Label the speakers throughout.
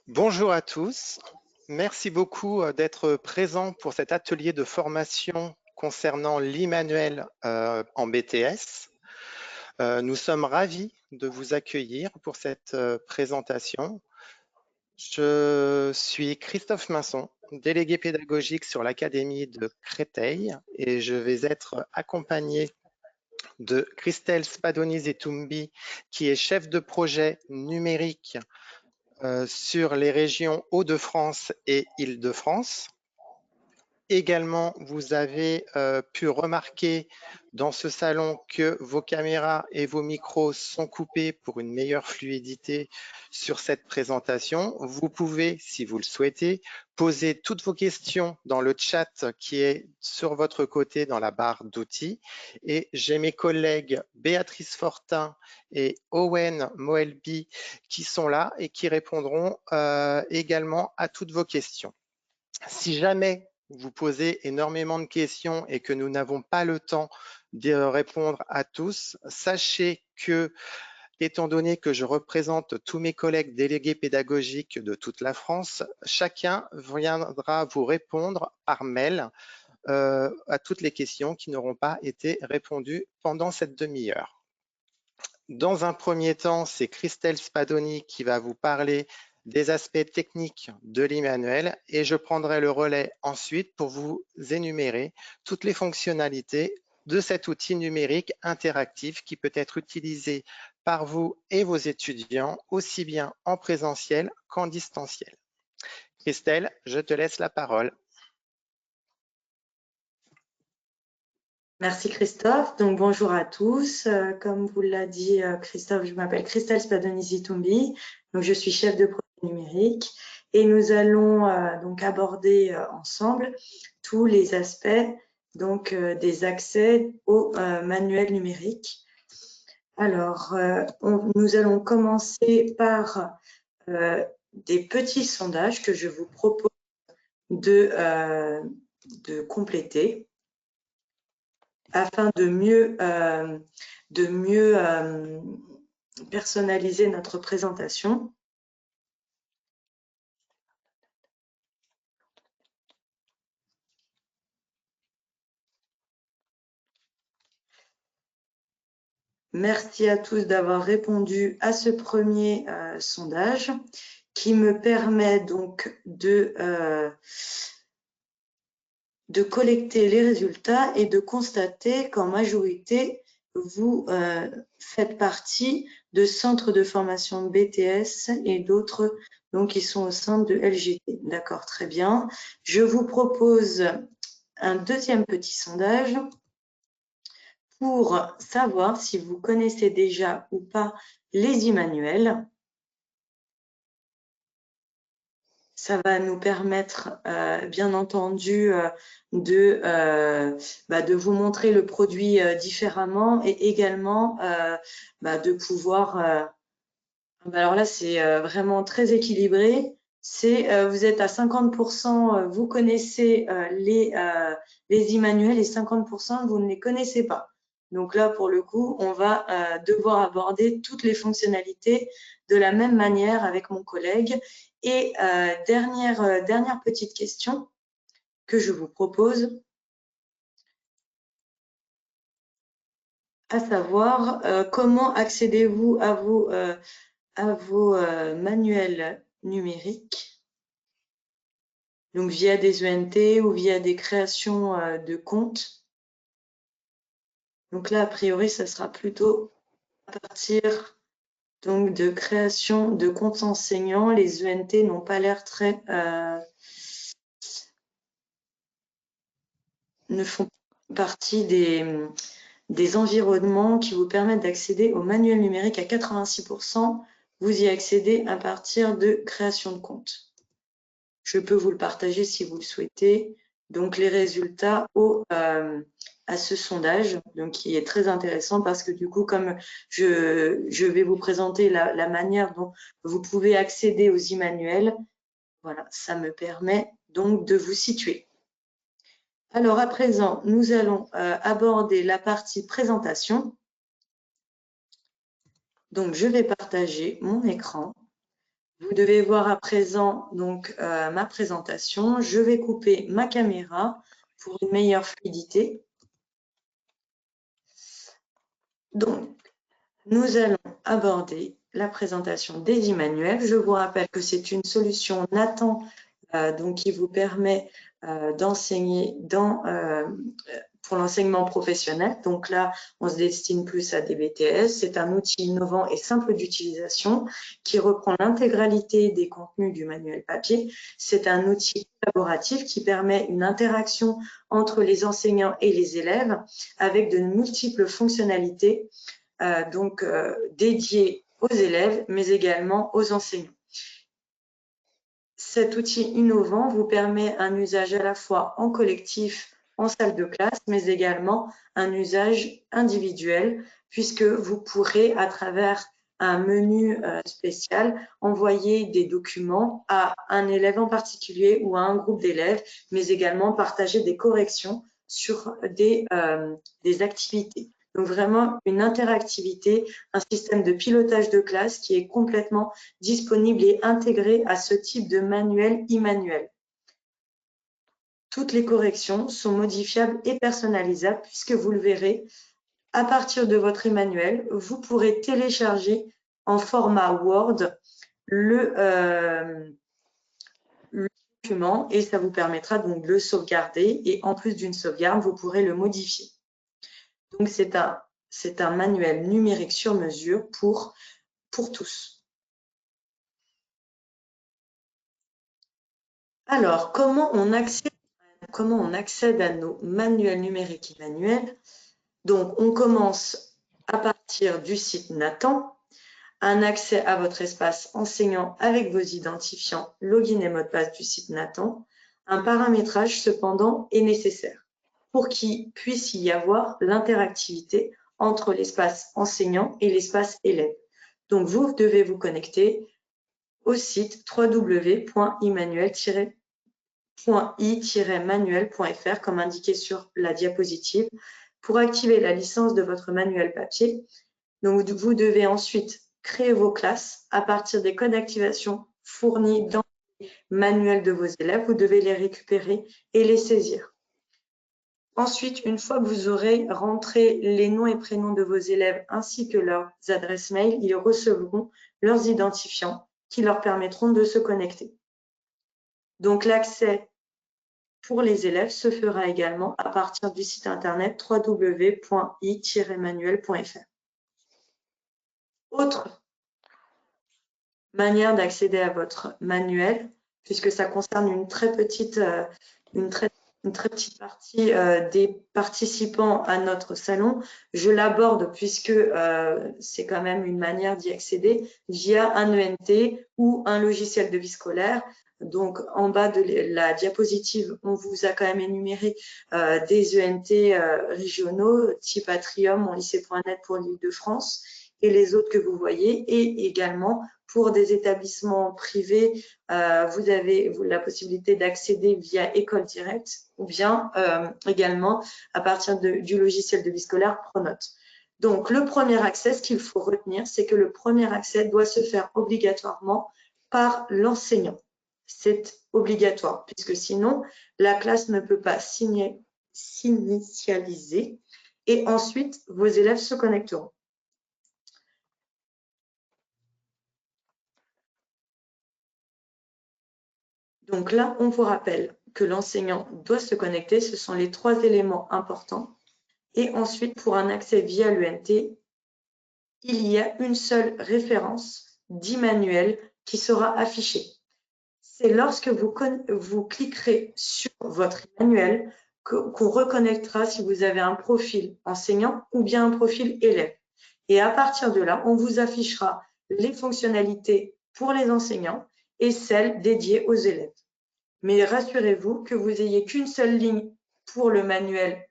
Speaker 1: Bonjour à tous. Merci beaucoup d'être présents pour cet atelier de formation concernant l'e-manuel en BTS. Nous sommes ravis de vous accueillir pour cette présentation. Je suis Christophe Masson, délégué pédagogique sur l'Académie de Créteil et je vais être accompagné de Christelle Spadoni-Zetumbi qui est chef de projet numérique sur les régions Hauts-de-France et Île-de-France. Également, vous avez pu remarquer dans ce salon que vos caméras et vos micros sont coupés pour une meilleure fluidité sur cette présentation. Vous pouvez, si vous le souhaitez, poser toutes vos questions dans le chat qui est sur votre côté dans la barre d'outils. Et j'ai mes collègues Béatrice Fortin et Owen Moelby qui sont là et qui répondront également à toutes vos questions. Si jamais vous posez énormément de questions et que nous n'avons pas le temps de répondre à tous, sachez que, étant donné que je représente tous mes collègues délégués pédagogiques de toute la France, chacun viendra vous répondre par mail à toutes les questions qui n'auront pas été répondues pendant cette demi-heure. Dans un premier temps, c'est Christelle Spadoni qui va vous parler des aspects techniques de l'e-manuel et je prendrai le relais ensuite pour vous énumérer toutes les fonctionnalités de cet outil numérique interactif qui peut être utilisé par vous et vos étudiants aussi bien en présentiel qu'en distanciel. Christelle, je te laisse la parole.
Speaker 2: Merci Christophe. Donc bonjour à tous. Comme vous l'a dit Christophe, je m'appelle Christelle Spadoni-Zetumbi. Donc je suis chef de projet numérique et nous allons donc aborder ensemble tous les aspects donc des accès au manuel numérique. Alors nous allons commencer par des petits sondages que je vous propose de compléter afin de mieux personnaliser notre présentation. Merci à tous d'avoir répondu à ce premier sondage qui me permet donc de collecter les résultats et de constater qu'en majorité, vous faites partie de centres de formation BTS et d'autres donc qui sont au sein de LGT. D'accord, très bien. Je vous propose un deuxième petit sondage pour savoir si vous connaissez déjà ou pas les e-manuels. Ça va nous permettre, bien entendu, de vous montrer le produit différemment et également de pouvoir… alors là, c'est vraiment très équilibré. Vous êtes à 50%, vous connaissez les e-manuels et 50%, vous ne les connaissez pas. Donc là, pour le coup, on va devoir aborder toutes les fonctionnalités de la même manière avec mon collègue. Et dernière petite question que je vous propose, à savoir comment accédez-vous à vos manuels numériques, donc via des ENT ou via des créations de comptes. Donc là, a priori, ça sera plutôt à partir donc de création de comptes enseignants. Les ENT n'ont pas l'air très… ne font partie des environnements qui vous permettent d'accéder au manuel numérique à 86%. Vous y accédez à partir de création de compte. Je peux vous le partager si vous le souhaitez. Donc, les résultats à ce sondage, donc qui est très intéressant parce que du coup, comme je vais vous présenter la manière dont vous pouvez accéder aux e-manuels, voilà, ça me permet donc de vous situer. Alors, à présent, nous allons aborder la partie présentation. Donc, je vais partager mon écran. Vous devez voir à présent donc ma présentation. Je vais couper ma caméra pour une meilleure fluidité. Donc, nous allons aborder la présentation des e-manuels. Je vous rappelle que c'est une solution Nathan donc qui vous permet d'enseigner pour l'enseignement professionnel. Donc là, on se destine plus à des BTS. C'est un outil innovant et simple d'utilisation qui reprend l'intégralité des contenus du manuel papier. C'est un outil collaboratif qui permet une interaction entre les enseignants et les élèves avec de multiples fonctionnalités dédiées aux élèves, mais également aux enseignants. Cet outil innovant vous permet un usage à la fois en collectif, en salle de classe, mais également un usage individuel, puisque vous pourrez, à travers un menu spécial, envoyer des documents à un élève en particulier ou à un groupe d'élèves, mais également partager des corrections sur des activités. Donc vraiment une interactivité, un système de pilotage de classe qui est complètement disponible et intégré à ce type de manuel e-manuel. Toutes les corrections sont modifiables et personnalisables puisque vous le verrez, à partir de votre e-manuel, vous pourrez télécharger en format Word le document et ça vous permettra donc de le sauvegarder et en plus d'une sauvegarde, vous pourrez le modifier. Donc, c'est un manuel numérique sur mesure pour tous. Alors, comment on accède à nos manuels numériques et manuels? Donc, on commence à partir du site Nathan, un accès à votre espace enseignant avec vos identifiants, login et mot de passe du site Nathan. Un paramétrage, cependant, est nécessaire pour qu'il puisse y avoir l'interactivité entre l'espace enseignant et l'espace élève. Donc, vous devez vous connecter au site www.i-manuel.fr comme indiqué sur la diapositive pour activer la licence de votre manuel papier. Donc, vous devez ensuite créer vos classes à partir des codes d'activation fournis dans les manuels de vos élèves. Vous devez les récupérer et les saisir. Ensuite, une fois que vous aurez rentré les noms et prénoms de vos élèves ainsi que leurs adresses mail, ils recevront leurs identifiants qui leur permettront de se connecter. Donc, l'accès pour les élèves se fera également à partir du site internet www.i-manuel.fr. Autre manière d'accéder à votre manuel, puisque ça concerne une très petite partie des participants à notre salon. Je l'aborde puisque c'est quand même une manière d'y accéder via un ENT ou un logiciel de vie scolaire. Donc, en bas de la diapositive, on vous a quand même énuméré des ENT régionaux, type Atrium, monlycée.net pour l'Île-de-France, et les autres que vous voyez, et également pour des établissements privés, vous avez la possibilité d'accéder via École Directe ou bien également à partir du logiciel de vie scolaire Pronote. Donc, le premier accès, ce qu'il faut retenir, c'est que le premier accès doit se faire obligatoirement par l'enseignant. C'est obligatoire, puisque sinon, la classe ne peut pas s'initialiser et ensuite, vos élèves se connecteront. Donc là, on vous rappelle que l'enseignant doit se connecter. Ce sont les 3 éléments importants. Et ensuite, pour un accès via l'ENT, il y a une seule référence d'e-manuel qui sera affichée. C'est lorsque vous cliquerez sur votre manuel qu'on reconnaîtra si vous avez un profil enseignant ou bien un profil élève. Et à partir de là, on vous affichera les fonctionnalités pour les enseignants et celles dédiées aux élèves. Mais rassurez-vous que vous n'ayez qu'une seule ligne pour le manuel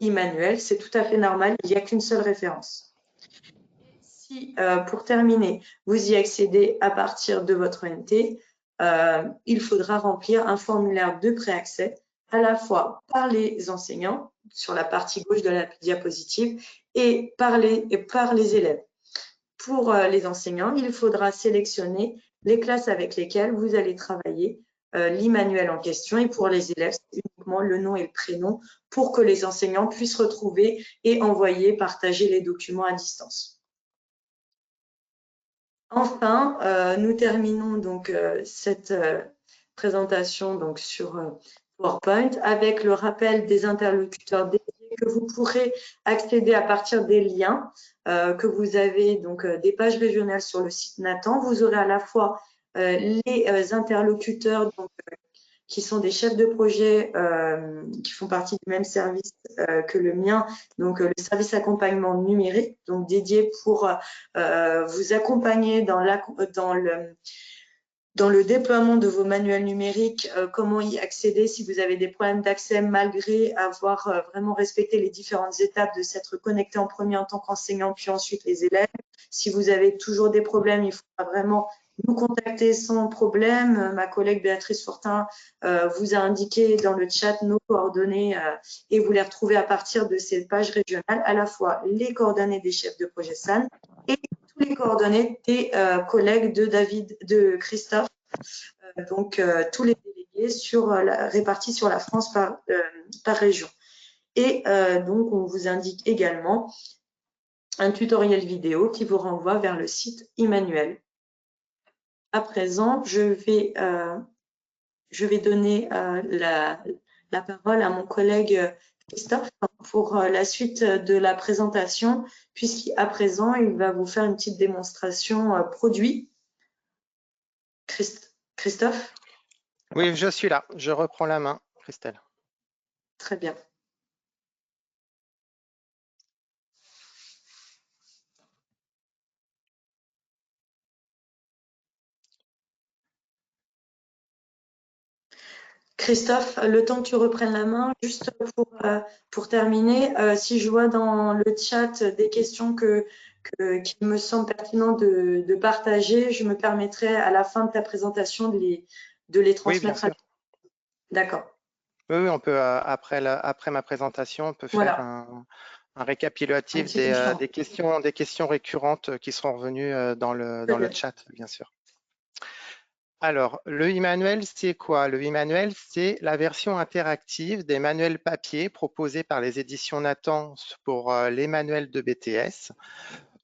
Speaker 2: e-manuel, c'est tout à fait normal, il n'y a qu'une seule référence. Si, pour terminer, vous y accédez à partir de votre ENT, il faudra remplir un formulaire de préaccès à la fois par les enseignants, sur la partie gauche de la diapositive, et par les élèves. pour les enseignants, il faudra sélectionner les classes avec lesquelles vous allez travailler l'e-manuel en question, et pour les élèves, c'est uniquement le nom et le prénom pour que les enseignants puissent retrouver et envoyer, partager les documents à distance. Enfin, nous terminons donc cette présentation donc, sur PowerPoint avec le rappel des interlocuteurs dédiés que vous pourrez accéder à partir des liens que vous avez, donc des pages régionales sur le site Nathan. Vous aurez à la fois les interlocuteurs donc, qui sont des chefs de projet qui font partie du même service que le mien, donc le service accompagnement numérique, donc dédié pour vous accompagner dans le déploiement de vos manuels numériques, comment y accéder si vous avez des problèmes d'accès malgré avoir vraiment respecté les différentes étapes de s'être connecté en premier en tant qu'enseignant, puis ensuite les élèves. Si vous avez toujours des problèmes, il faudra vraiment nous contacter sans problème. Ma collègue Béatrice Fortin vous a indiqué dans le chat nos coordonnées et vous les retrouvez à partir de ces pages régionales, à la fois les coordonnées des chefs de projet SAN et tous les coordonnées des collègues de Christophe, donc tous les délégués répartis sur la France par région. Et donc, on vous indique également un tutoriel vidéo qui vous renvoie vers le site Emmanuel. À présent, je vais donner la parole à mon collègue Christophe pour la suite de la présentation, puisqu'à présent, il va vous faire une petite démonstration produit. Christophe?
Speaker 1: Oui, je suis là. Je reprends la main, Christelle.
Speaker 2: Très bien. Christophe, le temps que tu reprennes la main, juste pour terminer, si je vois dans le chat des questions qui me semblent pertinentes de partager, je me permettrai à la fin de ta présentation de les transmettre à toi. D'accord.
Speaker 1: Oui, on peut, après ma présentation, on peut faire un récapitulatif des questions récurrentes qui seront revenues dans le chat, bien sûr. Alors, le e-manuel, c'est quoi? Le e-manuel, c'est la version interactive des manuels papier proposés par les éditions Nathan pour les manuels de BTS,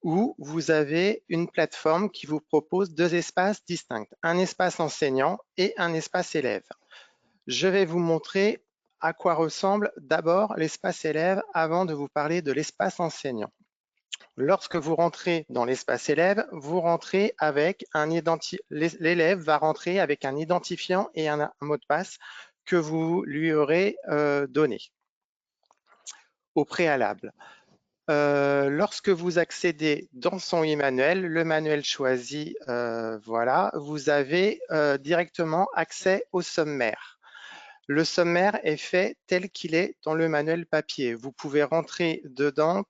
Speaker 1: où vous avez une plateforme qui vous propose deux espaces distincts, un espace enseignant et un espace élève. Je vais vous montrer à quoi ressemble d'abord l'espace élève avant de vous parler de l'espace enseignant. Lorsque vous rentrez dans l'espace élève, vous rentrez avec l'élève va rentrer avec un identifiant et un mot de passe que vous lui aurez donné au préalable. Lorsque vous accédez dans son e-manuel, le manuel choisi, voilà, vous avez directement accès au sommaire. Le sommaire est fait tel qu'il est dans le manuel papier. Vous pouvez rentrer dedans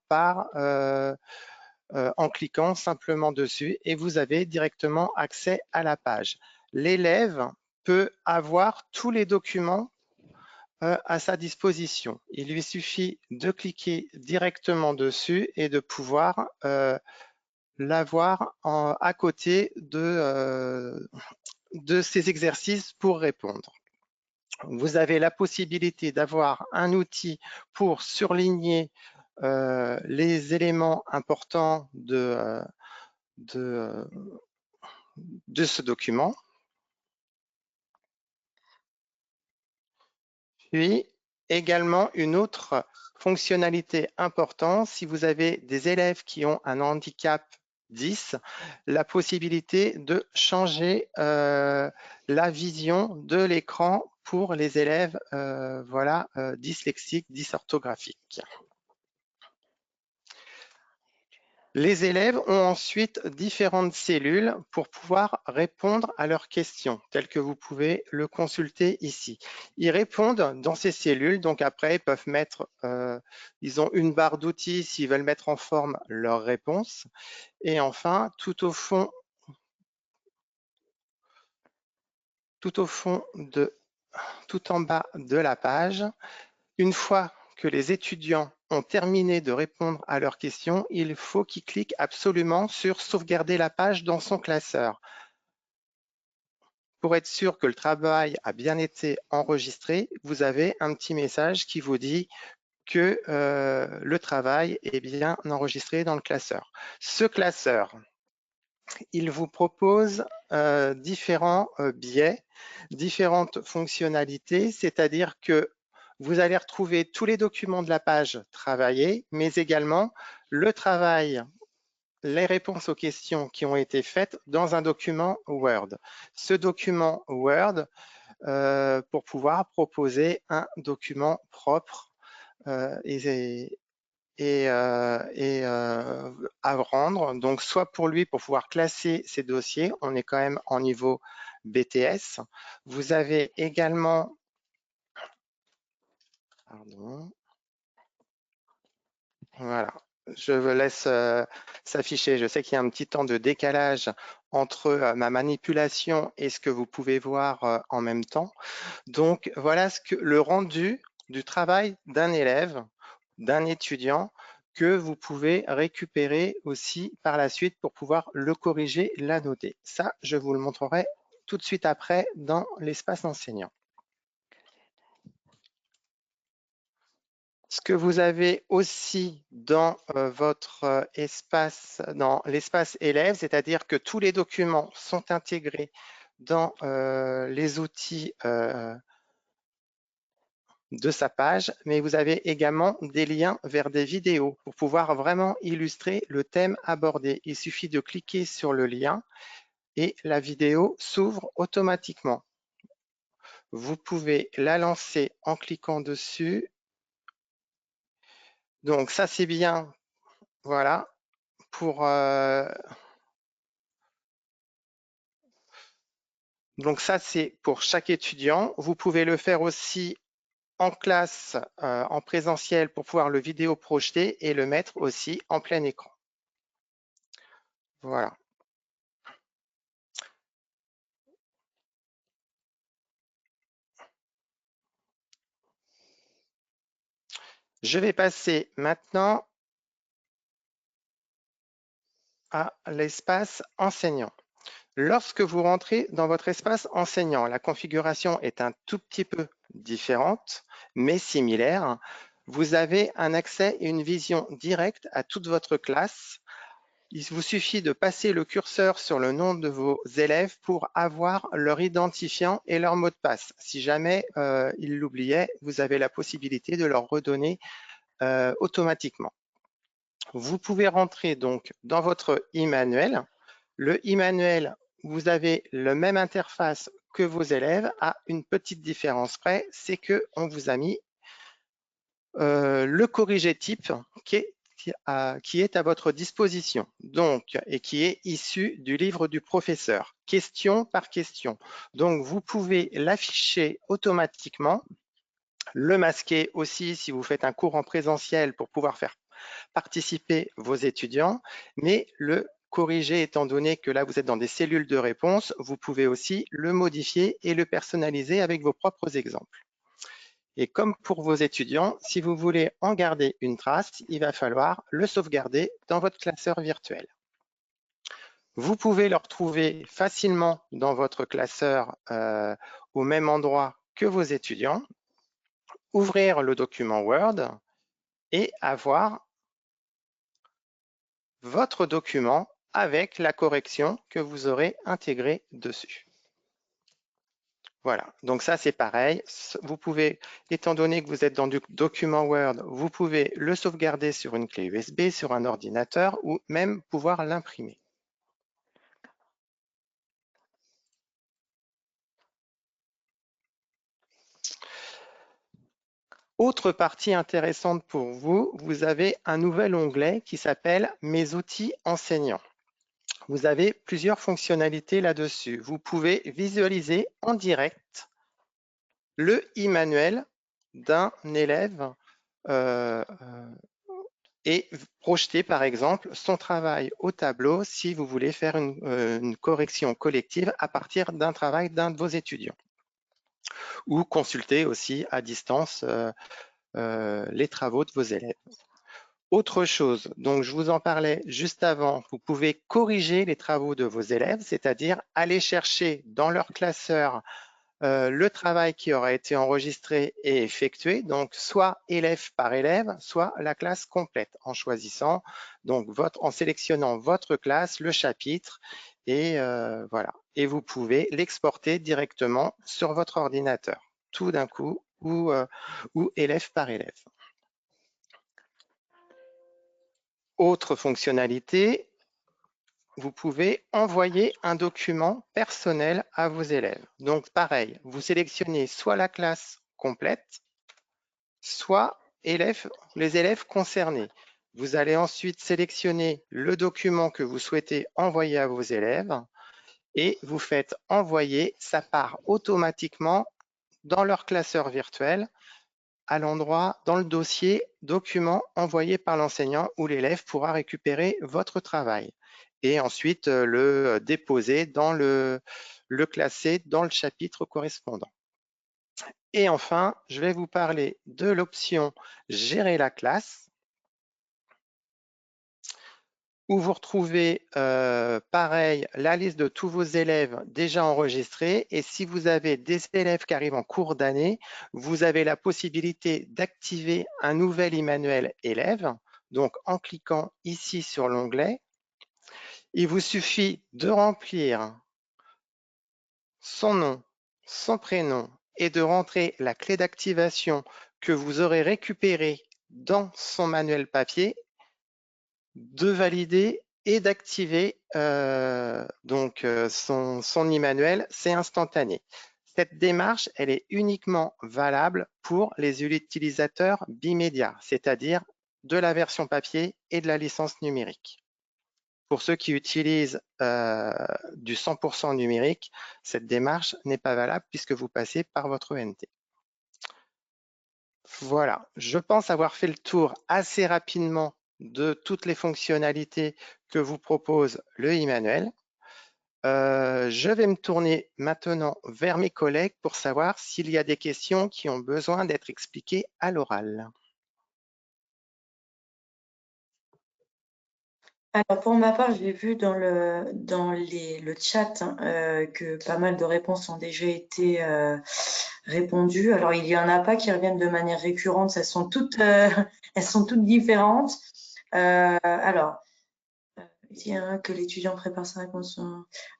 Speaker 1: en cliquant simplement dessus et vous avez directement accès à la page. L'élève peut avoir tous les documents à sa disposition. Il lui suffit de cliquer directement dessus et de pouvoir l'avoir à côté de ces exercices pour répondre. Vous avez la possibilité d'avoir un outil pour surligner les éléments importants de ce document. Puis également une autre fonctionnalité importante, si vous avez des élèves qui ont un handicap 10, la possibilité de changer la vision de l'écran pour les élèves dyslexiques, dysorthographiques. Les élèves ont ensuite différentes cellules pour pouvoir répondre à leurs questions, telles que vous pouvez le consulter ici. Ils répondent dans ces cellules, donc après, ils peuvent mettre, ils ont une barre d'outils s'ils veulent mettre en forme leurs réponses. Et enfin, tout en bas de la page, une fois que les étudiants ont terminé de répondre à leurs questions, il faut qu'ils cliquent absolument sur « Sauvegarder la page dans son classeur ». Pour être sûr que le travail a bien été enregistré, vous avez un petit message qui vous dit que le travail est bien enregistré dans le classeur. Ce classeur, il vous propose différents biais, différentes fonctionnalités, c'est-à-dire que vous allez retrouver tous les documents de la page travaillés, mais également le travail, les réponses aux questions qui ont été faites dans un document Word. Ce document Word, pour pouvoir proposer un document propre à rendre, donc soit pour lui pour pouvoir classer ses dossiers, on est quand même en niveau BTS. Vous avez également, pardon, voilà, je vous laisse s'afficher. Je sais qu'il y a un petit temps de décalage entre ma manipulation et ce que vous pouvez voir en même temps. Donc voilà le rendu du travail d'un élève, d'un étudiant, que vous pouvez récupérer aussi par la suite pour pouvoir le corriger, la noter. Ça, je vous le montrerai tout de suite après dans l'espace enseignant. Ce que vous avez aussi dans votre espace, dans l'espace élève, c'est-à-dire que tous les documents sont intégrés dans les outils de sa page, mais vous avez également des liens vers des vidéos pour pouvoir vraiment illustrer le thème abordé. Il suffit de cliquer sur le lien et la vidéo s'ouvre automatiquement. Vous pouvez la lancer en cliquant dessus. Donc ça c'est bien, voilà, pour donc ça c'est pour chaque étudiant. Vous pouvez le faire aussi en classe, en présentiel pour pouvoir le vidéo projeter et le mettre aussi en plein écran. Voilà. Je vais passer maintenant à l'espace enseignant. Lorsque vous rentrez dans votre espace enseignant, la configuration est un tout petit peu différente, mais similaire. Vous avez un accès et une vision directe à toute votre classe. Il vous suffit de passer le curseur sur le nom de vos élèves pour avoir leur identifiant et leur mot de passe. Si jamais ils l'oubliaient, vous avez la possibilité de leur redonner automatiquement. Vous pouvez rentrer donc dans votre e-manuel. Le e-manuel, vous avez la même interface que vos élèves, à une petite différence près, c'est qu'on vous a mis le corrigé type qui est à votre disposition, donc, et qui est issu du livre du professeur, question par question. Donc, vous pouvez l'afficher automatiquement, le masquer aussi si vous faites un cours en présentiel pour pouvoir faire participer vos étudiants, mais le corriger étant donné que là vous êtes dans des cellules de réponse, vous pouvez aussi le modifier et le personnaliser avec vos propres exemples. Et comme pour vos étudiants, si vous voulez en garder une trace, il va falloir le sauvegarder dans votre classeur virtuel. Vous pouvez le retrouver facilement dans votre classeur au même endroit que vos étudiants, ouvrir le document Word et avoir votre document avec la correction que vous aurez intégrée dessus. Voilà, donc ça c'est pareil. Vous pouvez, étant donné que vous êtes dans du document Word, vous pouvez le sauvegarder sur une clé USB, sur un ordinateur ou même pouvoir l'imprimer. Autre partie intéressante pour vous, vous avez un nouvel onglet qui s'appelle « Mes outils enseignants ». Vous avez plusieurs fonctionnalités là-dessus. Vous pouvez visualiser en direct le e-manuel d'un élève et projeter par exemple son travail au tableau si vous voulez faire une correction collective à partir d'un travail d'un de vos étudiants. Ou consulter aussi à distance les travaux de vos élèves. Autre chose, donc je vous en parlais juste avant, vous pouvez corriger les travaux de vos élèves, c'est-à-dire aller chercher dans leur classeur le travail qui aura été enregistré et effectué, donc soit élève par élève, soit la classe complète, en choisissant, donc en sélectionnant votre classe, le chapitre, et voilà. Et vous pouvez l'exporter directement sur votre ordinateur, tout d'un coup, ou élève par élève. Autre fonctionnalité, vous pouvez envoyer un document personnel à vos élèves. Donc pareil, vous sélectionnez soit la classe complète, soit les élèves concernés. Vous allez ensuite sélectionner le document que vous souhaitez envoyer à vos élèves et vous faites envoyer, ça part automatiquement dans leur classeur virtuel à l'endroit dans le dossier document envoyé par l'enseignant où l'élève pourra récupérer votre travail et ensuite le déposer le classer dans le chapitre correspondant. Et enfin, je vais vous parler de l'option Gérer la classe, où vous retrouvez pareil la liste de tous vos élèves déjà enregistrés. Et si vous avez des élèves qui arrivent en cours d'année, vous avez la possibilité d'activer un nouvel Immanuel élève. Donc, en cliquant ici sur l'onglet, il vous suffit de remplir son nom, son prénom et de rentrer la clé d'activation que vous aurez récupérée dans son manuel papier, de valider et d'activer son Immanuel, c'est instantané. Cette démarche, elle est uniquement valable pour les utilisateurs bimédia, c'est-à-dire de la version papier et de la licence numérique. Pour ceux qui utilisent du 100% numérique, cette démarche n'est pas valable puisque vous passez par votre ENT. Voilà, je pense avoir fait le tour assez rapidement de toutes les fonctionnalités que vous propose le Immanuel. Je vais me tourner maintenant vers mes collègues pour savoir s'il y a des questions qui ont besoin d'être expliquées à l'oral.
Speaker 2: Alors pour ma part, j'ai vu dans le chat que pas mal de réponses ont déjà été répondues. Alors il y en a pas qui reviennent de manière récurrente, elles sont toutes différentes. Alors, que l'étudiant prépare sa réponse.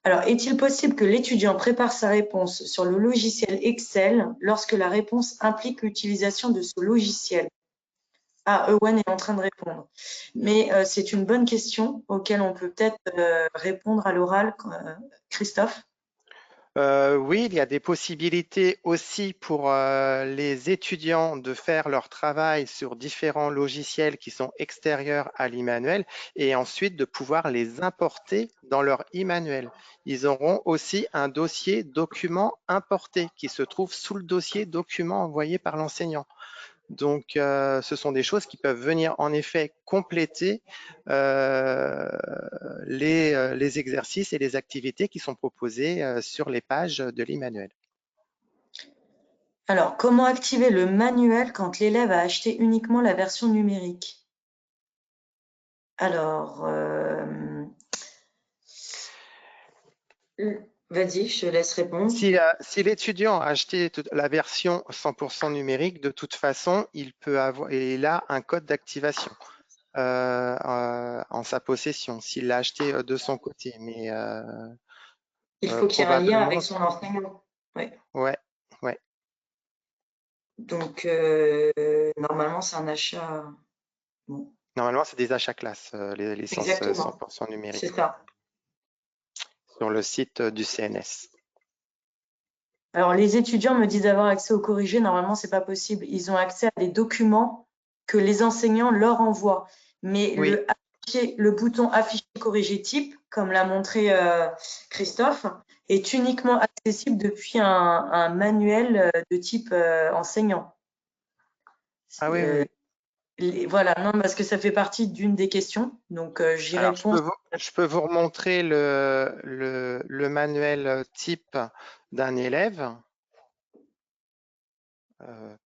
Speaker 2: Alors, est-il possible que l'étudiant prépare sa réponse sur le logiciel Excel lorsque la réponse implique l'utilisation de ce logiciel? Ah, Ewan est en train de répondre. Mais c'est une bonne question auquel on peut peut-être répondre à l'oral. Christophe?
Speaker 1: Oui, il y a des possibilités aussi pour les étudiants de faire leur travail sur différents logiciels qui sont extérieurs à l'Immanuel et ensuite de pouvoir les importer dans leur Immanuel. Ils auront aussi un dossier document importé qui se trouve sous le dossier document envoyé par l'enseignant. Donc, ce sont des choses qui peuvent venir en effet compléter les exercices et les activités qui sont proposés sur les pages de l'Immanuel.
Speaker 2: Alors, comment activer le manuel quand l'élève a acheté uniquement la version numérique? Alors, vas-y, je te laisse répondre.
Speaker 1: Si l'étudiant a acheté la version 100% numérique, de toute façon, il a un code d'activation en sa possession, s'il l'a acheté de son côté. Mais
Speaker 2: il faut qu'il y ait un lien avec son enseignant.
Speaker 1: Ouais, ouais.
Speaker 2: Donc, normalement, c'est un achat. Bon.
Speaker 1: Normalement, c'est des achats classe, les licences
Speaker 2: Exactement.
Speaker 1: 100% numériques.
Speaker 2: C'est ça.
Speaker 1: Sur le site du CNS.
Speaker 2: Alors, les étudiants me disent avoir accès au corrigé. Normalement, c'est pas possible. Ils ont accès à des documents que les enseignants leur envoient. Mais
Speaker 1: Oui.
Speaker 2: le bouton afficher corrigé type, comme l'a montré Christophe, est uniquement accessible depuis un manuel de type enseignant.
Speaker 1: Ah oui, oui.
Speaker 2: Voilà, non, parce que ça fait partie d'une des questions. Donc, j'y réponds.
Speaker 1: Je peux vous remontrer le manuel type d'un élève.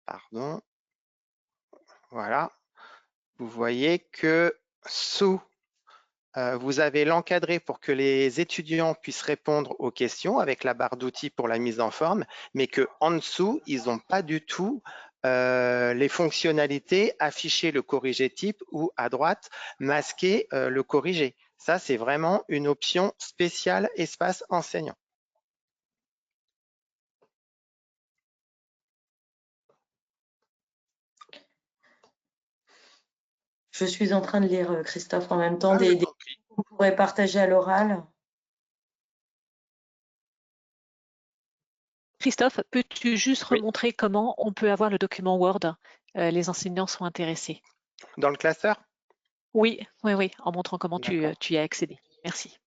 Speaker 1: Pardon. Voilà. Vous voyez que sous, vous avez l'encadré pour que les étudiants puissent répondre aux questions avec la barre d'outils pour la mise en forme, mais qu'en dessous, ils n'ont pas du tout les fonctionnalités afficher le corrigé type ou à droite, masquer le corrigé. Ça, c'est vraiment une option spéciale espace enseignant.
Speaker 2: Je suis en train de lire, Christophe, en même temps,
Speaker 1: Ah,
Speaker 2: des qu'on pourrait partager à l'oral.
Speaker 3: Christophe, peux-tu juste
Speaker 1: oui.
Speaker 3: remontrer comment on peut avoir le document Word? Les enseignants sont intéressés.
Speaker 1: Dans le classeur?
Speaker 3: Oui, en montrant comment tu y as accédé. Merci.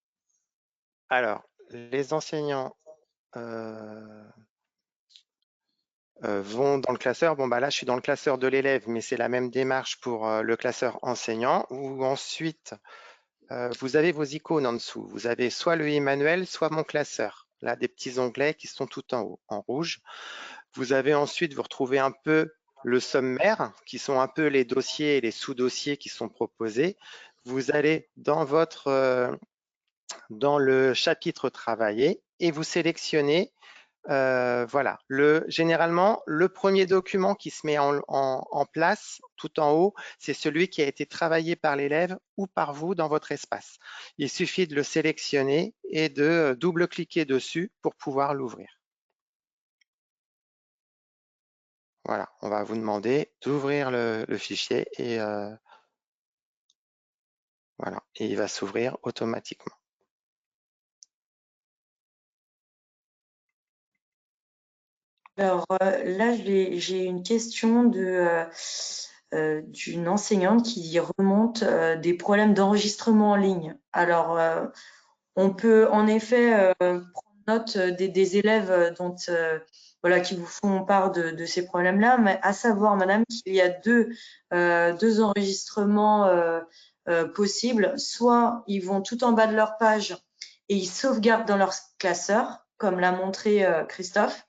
Speaker 1: Alors, les enseignants vont dans le classeur. Bon, bah là, je suis dans le classeur de l'élève, mais c'est la même démarche pour le classeur enseignant, où ensuite, vous avez vos icônes en dessous. Vous avez soit le e-manuel, soit mon classeur. Là, des petits onglets qui sont tout en haut, en rouge. Vous avez ensuite, vous retrouvez un peu le sommaire, qui sont un peu les dossiers et les sous-dossiers qui sont proposés. Vous allez dans dans le chapitre travaillé et vous sélectionnez voilà, généralement, le premier document qui se met en place tout en haut, c'est celui qui a été travaillé par l'élève ou par vous dans votre espace. Il suffit de le sélectionner et de double-cliquer dessus pour pouvoir l'ouvrir. Voilà, on va vous demander d'ouvrir le fichier et voilà, et il va s'ouvrir automatiquement.
Speaker 2: Alors là, j'ai une question d'une enseignante qui remonte des problèmes d'enregistrement en ligne. Alors, on peut en effet prendre note des élèves voilà, qui vous font part de ces problèmes-là, mais à savoir, madame, qu'il y a deux enregistrements possibles. Soit ils vont tout en bas de leur page et ils sauvegardent dans leur classeur, comme l'a montré Christophe.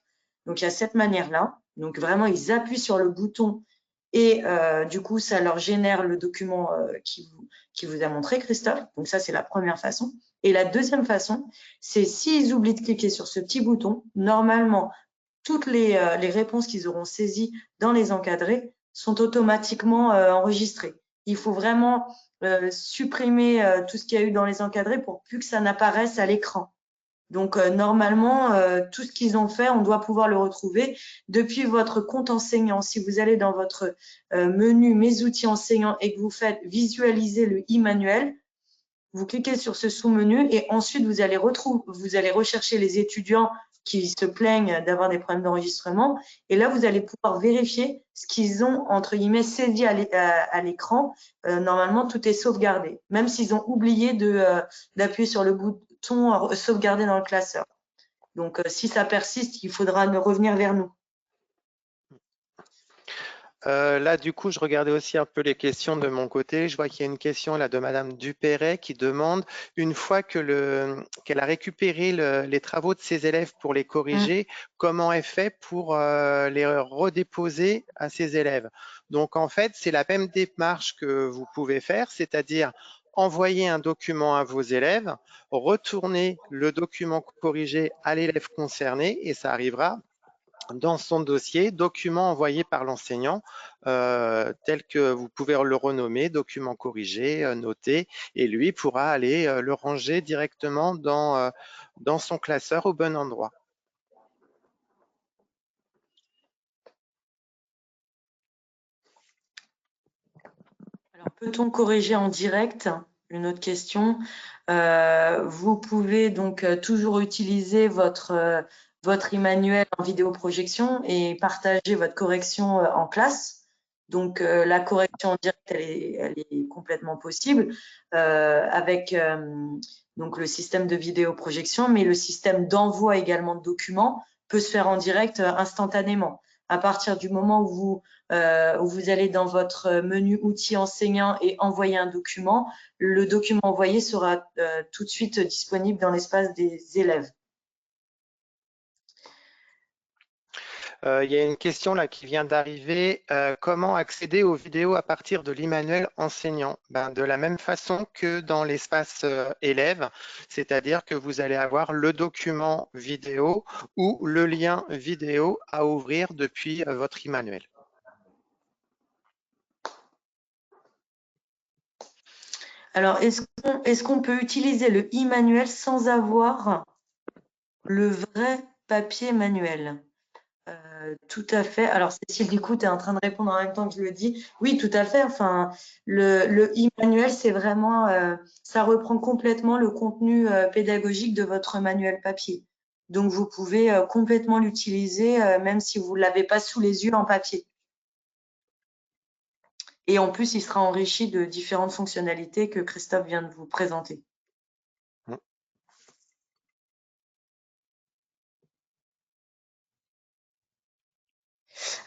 Speaker 2: Donc, il y a cette manière-là. Donc, vraiment, ils appuient sur le bouton et du coup, ça leur génère le document qui vous a montré, Christophe. Donc, ça, c'est la première façon. Et la deuxième façon, c'est s'ils oublient de cliquer sur ce petit bouton, normalement, toutes les réponses qu'ils auront saisies dans les encadrés sont automatiquement enregistrées. Il faut vraiment supprimer tout ce qu'il y a eu dans les encadrés pour plus que ça n'apparaisse à l'écran. Donc, normalement, tout ce qu'ils ont fait, on doit pouvoir le retrouver depuis votre compte enseignant. Si vous allez dans votre menu « Mes outils enseignants » et que vous faites « Visualiser le e-manuel », vous cliquez sur ce sous-menu et ensuite, vous allez rechercher les étudiants qui se plaignent d'avoir des problèmes d'enregistrement. Et là, vous allez pouvoir vérifier ce qu'ils ont, entre guillemets, saisi à l'écran. Normalement, tout est sauvegardé, même s'ils ont oublié d'appuyer sur le bouton sauvegarder dans le classeur. Donc, si ça persiste, il faudra revenir vers nous.
Speaker 1: Là, du coup, je regardais aussi un peu les questions de mon côté. Je vois qu'il y a une question là de Madame Dupéret qui demande, une fois qu'elle a récupéré les travaux de ses élèves pour les corriger, comment est fait pour les redéposer à ses élèves? Donc, en fait, c'est la même démarche que vous pouvez faire, c'est-à-dire envoyer un document à vos élèves, retourner le document corrigé à l'élève concerné et ça arrivera dans son dossier, document envoyé par l'enseignant, tel que vous pouvez le renommer, document corrigé, noté, et lui pourra aller le ranger directement dans son classeur au bon endroit.
Speaker 2: Alors, peut-on corriger en direct? Une autre question. Vous pouvez donc toujours utiliser votre e-manuel en vidéoprojection et partager votre correction en classe. Donc, la correction en direct, elle est complètement possible avec donc le système de vidéoprojection, mais le système d'envoi également de documents peut se faire en direct instantanément. À partir du moment où vous allez dans votre menu outils enseignants et envoyer un document, le document envoyé sera tout de suite disponible dans l'espace des élèves.
Speaker 1: Il y a une question là qui vient d'arriver. Comment accéder aux vidéos à partir de l'e-manuel enseignant? De la même façon que dans l'espace élève, c'est-à-dire que vous allez avoir le document vidéo ou le lien vidéo à ouvrir depuis votre e-manuel.
Speaker 2: Alors, est-ce qu'on peut utiliser le e-manuel sans avoir le vrai papier manuel? Tout à fait. Alors, Cécile, du coup, tu es en train de répondre en même temps que je le dis. Oui, tout à fait. Enfin, le e-manuel, c'est vraiment, ça reprend complètement le contenu pédagogique de votre manuel papier. Donc, vous pouvez complètement l'utiliser, même si vous ne l'avez pas sous les yeux en papier. Et en plus, il sera enrichi de différentes fonctionnalités que Christophe vient de vous présenter.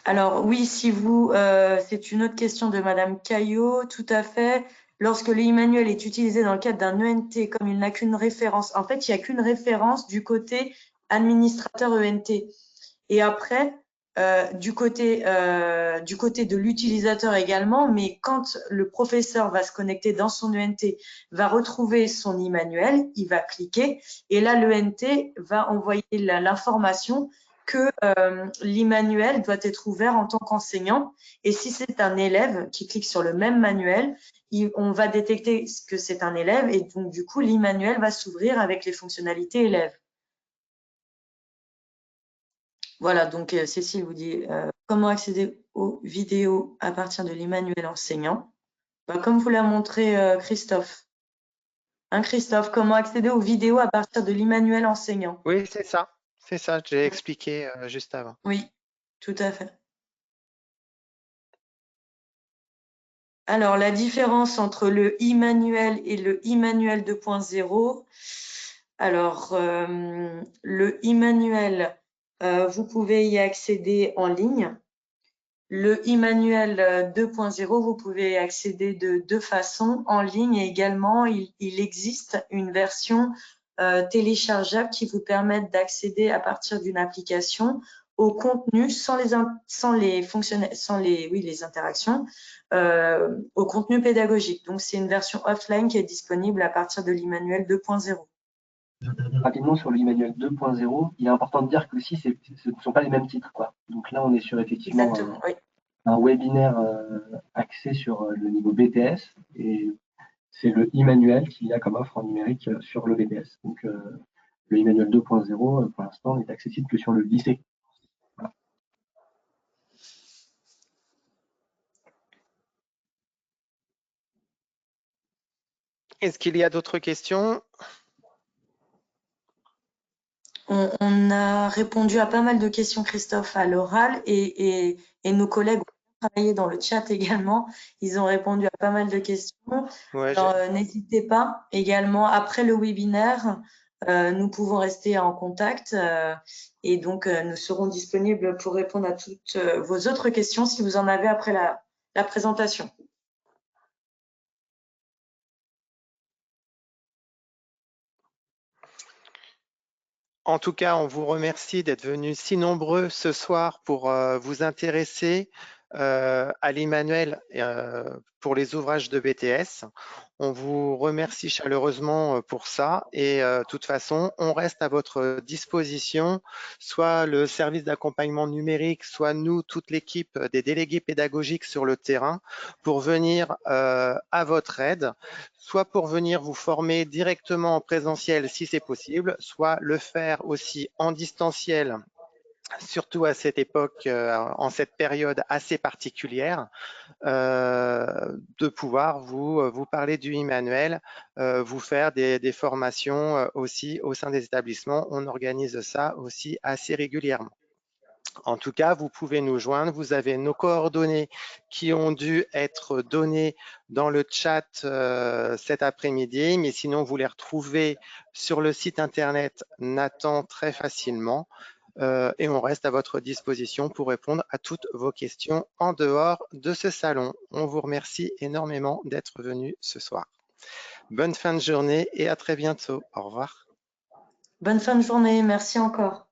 Speaker 2: Alors oui, si vous, c'est une autre question de Madame Caillot, tout à fait. Lorsque le e-manuel est utilisé dans le cadre d'un ENT, comme il n'a qu'une référence, en fait, il n'y a qu'une référence du côté administrateur ENT. Et après, du côté de l'utilisateur également, mais quand le professeur va se connecter dans son ENT, va retrouver son e-manuel, il va cliquer, et là, l'ENT va envoyer l'information que l'e-manuel doit être ouvert en tant qu'enseignant. Et si c'est un élève qui clique sur le même manuel, on va détecter que c'est un élève et donc du coup, l'e-manuel va s'ouvrir avec les fonctionnalités élèves. Voilà, donc Cécile vous dit comment accéder aux vidéos à partir de l'e-manuel enseignant. Comme vous l'a montré Christophe. Hein, Christophe, comment accéder aux vidéos à partir de l'e-manuel enseignant?
Speaker 1: Oui, c'est ça, j'ai expliqué juste avant.
Speaker 2: Oui, tout à fait. Alors, la différence entre le e-manuel et le e-manuel 2.0. Alors, le e-manuel, vous pouvez y accéder en ligne. Le e-manuel 2.0, vous pouvez y accéder de deux façons, en ligne et également, il existe une version téléchargeable qui vous permet d'accéder à partir d'une application au contenu sans les interactions, au contenu pédagogique. Donc, c'est une version offline qui est disponible à partir de l'e-manuel 2.0.
Speaker 4: Rapidement sur l'e-manuel 2.0, il est important de dire que aussi ce ne sont pas les mêmes titres, quoi. Donc là, on est sur effectivement un webinaire axé sur le niveau BTS et c'est le e-manuel qu'il y a comme offre en numérique sur le BTS. Donc le e-manuel 2.0, pour l'instant, n'est accessible que sur le lycée. Voilà.
Speaker 1: Est-ce qu'il y a d'autres questions?
Speaker 2: On a répondu à pas mal de questions, Christophe, à l'oral et nos collègues ont travaillé dans le chat également. Ils ont répondu à pas mal de questions.
Speaker 1: Ouais,
Speaker 2: alors, n'hésitez pas également, après le webinaire, nous pouvons rester en contact et donc nous serons disponibles pour répondre à toutes vos autres questions si vous en avez après la présentation.
Speaker 1: En tout cas, on vous remercie d'être venus si nombreux ce soir pour vous intéresser à l'e-manuel pour les ouvrages de BTS. On vous remercie chaleureusement pour ça et de toute façon, on reste à votre disposition, soit le service d'accompagnement numérique, soit nous, toute l'équipe des délégués pédagogiques sur le terrain, pour venir à votre aide, soit pour venir vous former directement en présentiel si c'est possible, soit le faire aussi en distanciel, surtout à cette époque, en cette période assez particulière, de pouvoir vous parler du e-manuel, vous faire des formations aussi au sein des établissements. On organise ça aussi assez régulièrement. En tout cas, vous pouvez nous joindre. Vous avez nos coordonnées qui ont dû être données dans le chat cet après-midi, mais sinon, vous les retrouvez sur le site internet Nathan très facilement. Et on reste à votre disposition pour répondre à toutes vos questions en dehors de ce salon. On vous remercie énormément d'être venu ce soir. Bonne fin de journée et à très bientôt. Au revoir.
Speaker 2: Bonne fin de journée. Merci encore.